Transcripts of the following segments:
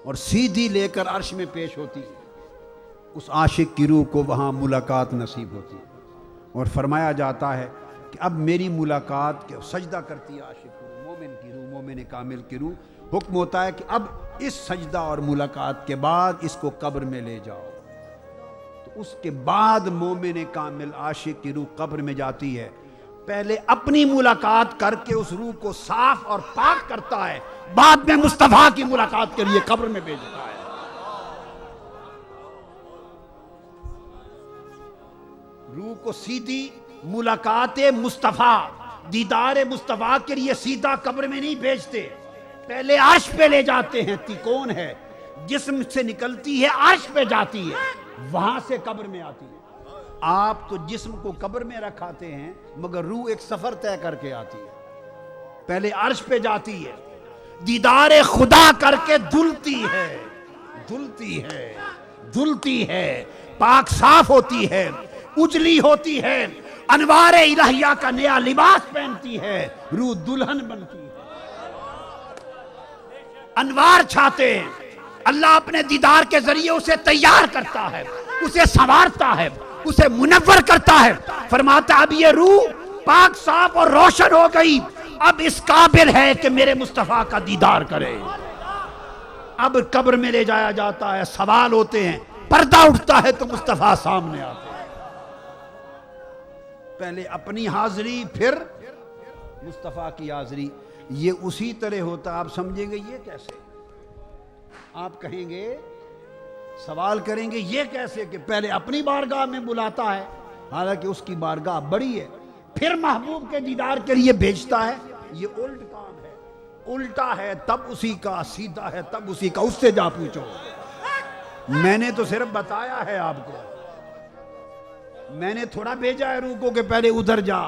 اور سیدھی لے کر عرش میں پیش ہوتی ہے، اس عاشق کی روح کو وہاں ملاقات نصیب ہوتی ہے، اور فرمایا جاتا ہے کہ اب میری ملاقات کے سجدہ کرتی ہے عاشق کی روح، مومن کی روح، مومن کامل کی روح۔ حکم ہوتا ہے کہ اب اس سجدہ اور ملاقات کے بعد اس کو قبر میں لے جاؤ۔ تو اس کے بعد مومن کامل عاشق کی روح قبر میں جاتی ہے، پہلے اپنی ملاقات کر کے اس روح کو صاف اور پاک کرتا ہے، بعد میں مصطفیٰ کی ملاقات کے لیے قبر میں بھیجتا ہے۔ روح کو سیدھی ملاقات مصطفیٰ، دیدار مصطفیٰ کے لیے سیدھا قبر میں نہیں بھیجتے، پہلے عرش پہ لے جاتے ہیں۔ کون ہے؟ جسم سے نکلتی ہے عرش پہ جاتی ہے، وہاں سے قبر میں آتی ہے۔ آپ تو جسم کو قبر میں رکھاتے ہیں، مگر روح ایک سفر طے کر کے آتی ہے، پہلے عرش پہ جاتی ہے، دیدار خدا کر کے دھلتی ہے، دھلتی ہے، دھلتی ہے، پاک صاف ہوتی ہے، اجلی ہوتی ہے، انوار الہیہ کا نیا لباس پہنتی ہے، روح دلہن بنتی ہے، انوار چھاتے ہیں۔ اللہ اپنے دیدار کے ذریعے اسے تیار کرتا ہے، اسے سنوارتا ہے، اسے منور کرتا ہے، فرماتا اب یہ روح پاک صاف اور روشن ہو گئی، اب اس قابل ہے کہ میرے مصطفیٰ کا دیدار کرے۔ اب قبر میں لے جایا جاتا ہے، سوال ہوتے ہیں، پردہ اٹھتا ہے تو مصطفیٰ سامنے آتے ہیں، پہلے اپنی حاضری پھر مصطفیٰ کی حاضری۔ یہ اسی طرح ہوتا، آپ سمجھیں گے یہ کیسے؟ آپ کہیں گے، سوال کریں گے یہ کیسے کہ پہلے اپنی بارگاہ میں بلاتا ہے، حالانکہ اس کی بارگاہ بڑی ہے، پھر محبوب کے دیدار کے لیے بھیجتا ہے۔ یہ الٹ کام ہے، الٹا ہے تب اسی کا، سیدھا ہے تب اسی کا، اس سے جا پوچھو۔ میں نے تو صرف بتایا ہے آپ کو، میں نے تھوڑا بھیجا ہے روح کو کہ پہلے ادھر جا،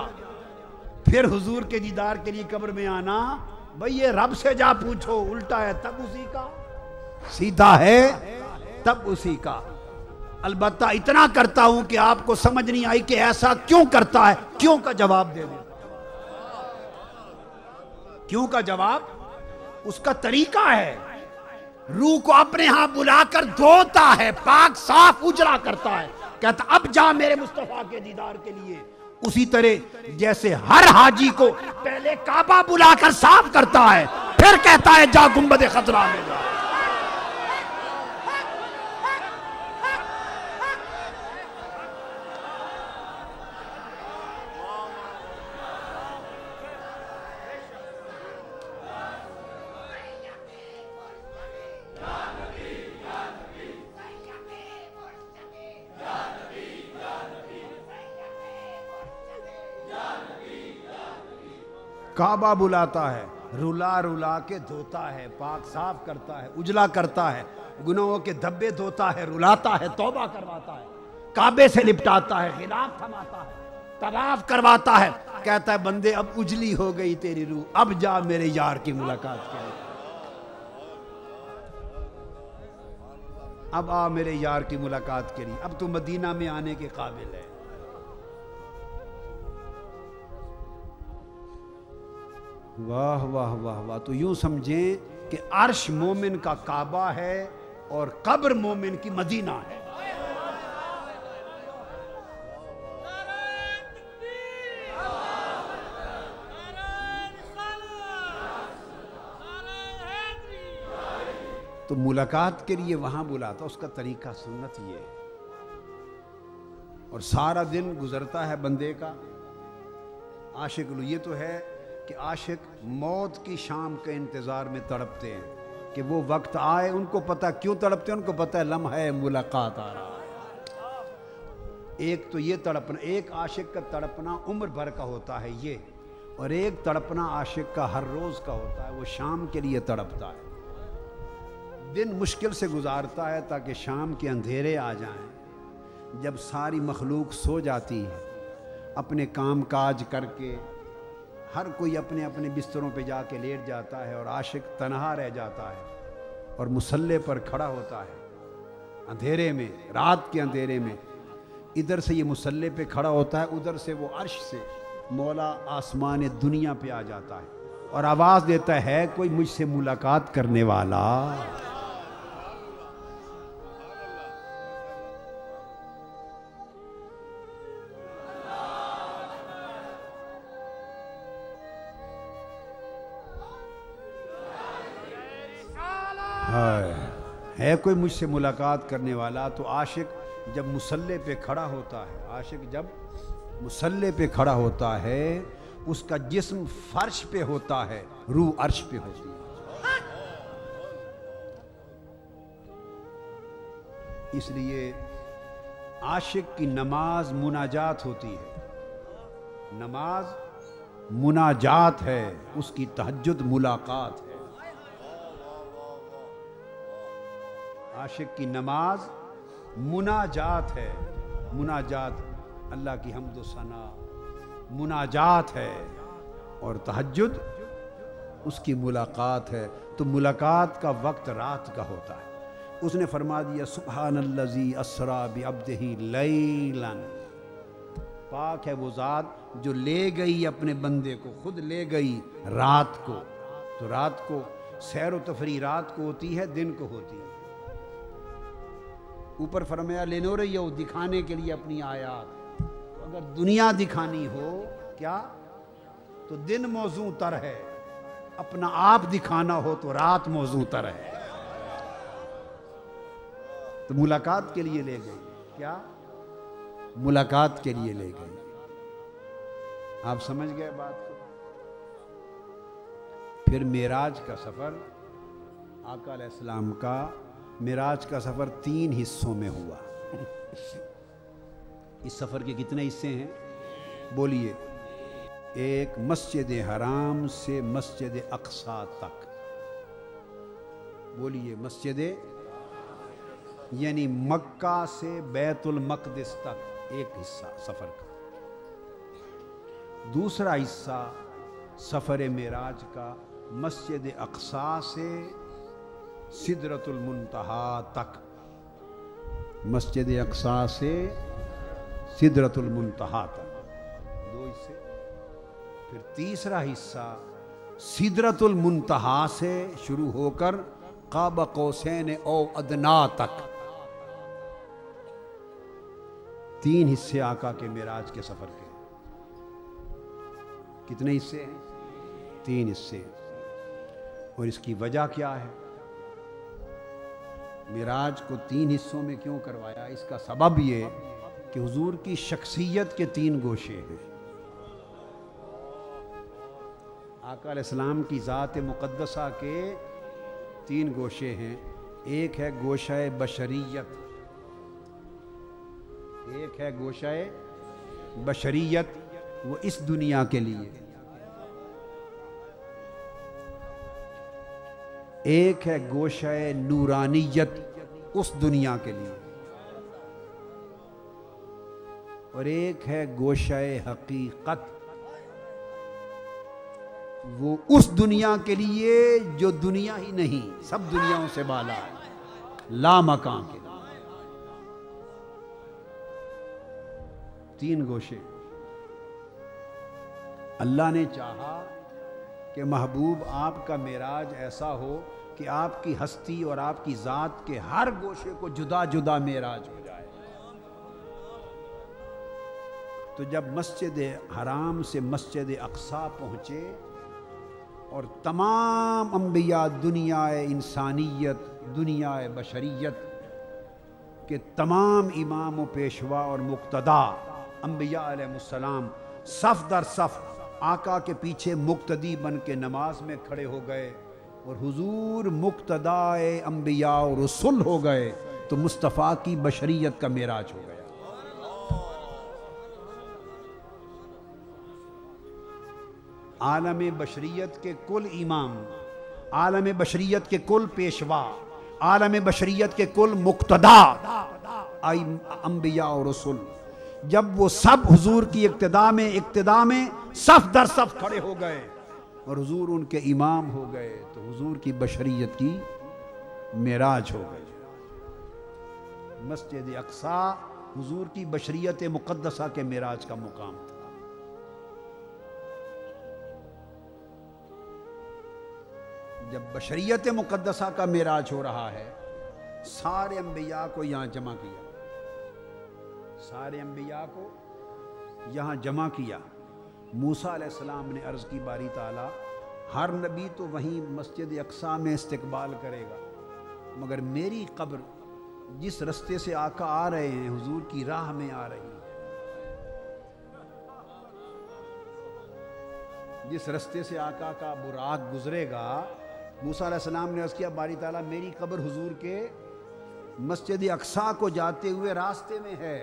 پھر حضور کے دیدار کے لیے قبر میں آنا۔ بھئی یہ رب سے جا پوچھو، الٹا ہے تب اسی کا، سیدھا ہے تب اسی کا۔ البتہ اتنا کرتا ہوں کہ آپ کو سمجھ نہیں آئی کہ ایسا کیوں کرتا ہے، کیوں کا جواب دے دیں۔ کیوں کا جواب اس کا طریقہ ہے، روح کو اپنے ہاں بلا کر دھوتا ہے، پاک صاف اجلا کرتا ہے، کہتا اب جا میرے مصطفیٰ کے دیدار کے لیے۔ اسی طرح جیسے ہر حاجی کو پہلے کعبہ بلا کر صاف کرتا ہے، پھر کہتا ہے جا گنبد خضرا میں جا۔ کعبہ بلاتا ہے، رلا رلا کے دھوتا ہے، پاک صاف کرتا ہے، اجلا کرتا ہے، گناہوں کے دھبے دھوتا ہے، رلاتا ہے، توبہ کرواتا ہے، کعبے سے لپٹاتا ہے، غلاف تھماتا ہے، طواف کرواتا ہے، کہتا ہے بندے اب اجلی ہو گئی تیری روح، اب جا میرے یار کی ملاقات کے لیے، اب آ میرے یار کی ملاقات کے لیے، اب تو مدینہ میں آنے کے قابل ہے۔ واہ واہ واہ واہ، تو یوں سمجھیں کہ عرش مومن کا کعبہ ہے اور قبر مومن کی مدینہ ہے۔ تو ملاقات کے لیے وہاں بلاتا، اس کا طریقہ سنت یہ ہے، اور سارا دن گزرتا ہے بندے کا عاشق لو۔ یہ تو ہے کہ عاشق موت کی شام کے انتظار میں تڑپتے ہیں کہ وہ وقت آئے، ان کو پتہ کیوں تڑپتے ہیں، ان کو پتہ ہے لمحہ ملاقات آ رہا ہے۔ ایک تو یہ تڑپنا، ایک عاشق کا تڑپنا عمر بھر کا ہوتا ہے یہ، اور ایک تڑپنا عاشق کا ہر روز کا ہوتا ہے، وہ شام کے لیے تڑپتا ہے، دن مشکل سے گزارتا ہے تاکہ شام کے اندھیرے آ جائیں، جب ساری مخلوق سو جاتی ہے اپنے کام کاج کر کے، ہر کوئی اپنے اپنے بستروں پہ جا کے لیٹ جاتا ہے، اور عاشق تنہا رہ جاتا ہے اور مصلے پر کھڑا ہوتا ہے اندھیرے میں، رات کے اندھیرے میں، ادھر سے یہ مصلے پہ کھڑا ہوتا ہے، ادھر سے وہ عرش سے مولا آسمان دنیا پہ آ جاتا ہے اور آواز دیتا ہے کوئی مجھ سے ملاقات کرنے والا۔ ہے کوئی مجھ سے ملاقات کرنے والا؟ تو عاشق جب مصلی پہ کھڑا ہوتا ہے، عاشق جب مصلی پہ کھڑا ہوتا ہے، اس کا جسم فرش پہ ہوتا ہے، روح عرش پہ ہوتی ہے۔ اس لیے عاشق کی نماز مناجات ہوتی ہے، نماز مناجات ہے، اس کی تہجد ملاقات ہے۔ عاشق کی نماز مناجات ہے، مناجات اللہ کی حمد و ثنا مناجات ہے، اور تہجد اس کی ملاقات ہے۔ تو ملاقات کا وقت رات کا ہوتا ہے۔ اس نے فرما دیا سبحان الذی اسریٰ بعبدہ لیلا، پاک ہے وہ ذات جو لے گئی اپنے بندے کو، خود لے گئی رات کو۔ تو رات کو سیر و تفریح رات کو ہوتی ہے، دن کو ہوتی ہے۔ اوپر فرمایا لنریہ، دکھانے کے لیے اپنی آیات۔ تو اگر دنیا دکھانی ہو کیا تو دن موزوں تر ہے، اپنا آپ دکھانا ہو تو رات موزوں تر ہے۔ تو ملاقات کے لیے لے گئی، کیا ملاقات کے لیے لے گئی۔ آپ سمجھ گئے بات کو؟ پھر معراج کا سفر، آقا علیہ السلام کا معراج کا سفر 3 حصوں میں ہوا۔ اس سفر کے کتنے حصے ہیں بولیے؟ ایک مسجد حرام سے مسجد اقصیٰ تک، بولیے مسجد، یعنی مکہ سے بیت المقدس تک ایک حصہ سفر کا۔ دوسرا حصہ سفر معراج کا مسجد اقصیٰ سے سدرۃ المنتہا تک، مسجد اقصیٰ سے سدرۃ المنتہا تک، 2 حصے۔ پھر تیسرا حصہ سدرۃ المنتہا سے شروع ہو کر قاب قوسین او ادنا تک، 3 حصے آقا کے معراج کے سفر کے۔ کتنے حصے ہیں؟ 3 حصے۔ اور اس کی وجہ کیا ہے؟ معراج کو 3 حصوں میں کیوں کروایا؟ اس کا سبب یہ کہ حضور کی شخصیت کے 3 گوشے ہیں۔ آقا علیہ السلام کی ذات مقدسہ کے 3 گوشے ہیں۔ ایک ہے گوشہ بشریت، ایک ہے گوشہ بشریت، وہ اس دنیا کے لیے، ایک ہے گوشہ نورانیت اس دنیا کے لیے، اور ایک ہے گوشہ حقیقت، وہ اس دنیا کے لیے جو دنیا ہی نہیں، سب دنیاؤں سے بالا ہے، لا مکان کے لیے۔ 3 گوشے۔ اللہ نے چاہا کہ محبوب آپ کا معراج ایسا ہو کہ آپ کی ہستی اور آپ کی ذات کے ہر گوشے کو جدا جدا معراج ہو جائے۔ تو جب مسجد حرام سے مسجد اقصیٰ پہنچے اور تمام انبیاء، دنیا انسانیت، دنیا بشریت کے تمام امام و پیشوا اور مقتدا انبیاء علیہ السلام صف در صف آقا کے پیچھے مقتدی بن کے نماز میں کھڑے ہو گئے، اور حضور مقتدا انبیاء اور رسول ہو گئے، تو مصطفیٰ کی بشریت کا معراج ہو گیا۔ عالم بشریت کے کل امام، عالم بشریت کے کل پیشوا، عالم بشریت کے کل مقتدا انبیاء اور رسول، جب وہ سب حضور کی اقتداء میں صف در صف کھڑے ہو گئے اور حضور ان کے امام ہو گئے، تو حضور کی بشریت کی معراج ہو گئی۔ مسجد اقصیٰ حضور کی بشریت مقدسہ کے معراج کا مقام تھا۔ جب بشریت مقدسہ کا معراج ہو رہا ہے، سارے انبیاء کو یہاں جمع کیا، سارے انبیاء کو یہاں جمع کیا۔ موسیٰ علیہ السلام نے عرض کی باری تعالیٰ، ہر نبی تو وہیں مسجد اقصیٰ میں استقبال کرے گا، مگر میری قبر جس رستے سے آقا آ رہے ہیں، حضور کی راہ میں آ رہی ہے، جس رستے سے آقا کا براق گزرے گا، موسیٰ علیہ السلام نے عرض کیا باری تعالیٰ میری قبر حضور کے مسجد اقصیٰ کو جاتے ہوئے راستے میں ہے،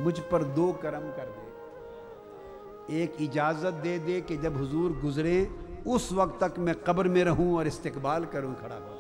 مجھ پر دو کرم کر دے، ایک اجازت دے دے کہ جب حضور گزریں اس وقت تک میں قبر میں رہوں اور استقبال کروں کھڑا ہو۔